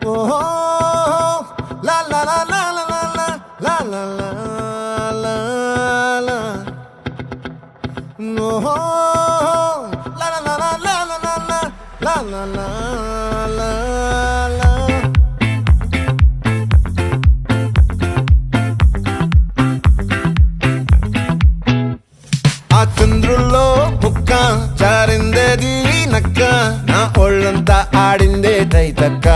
ఓహో లా లా లా లా లా లా లా లా లా లా ఓహో లా లా లా లా లా లా లా లా లా లా లా ఆ చంద్రుల్లో ముక్క జారిందేది నక్క నా ఒళ్ళంతా ఆడిందే తైతక్క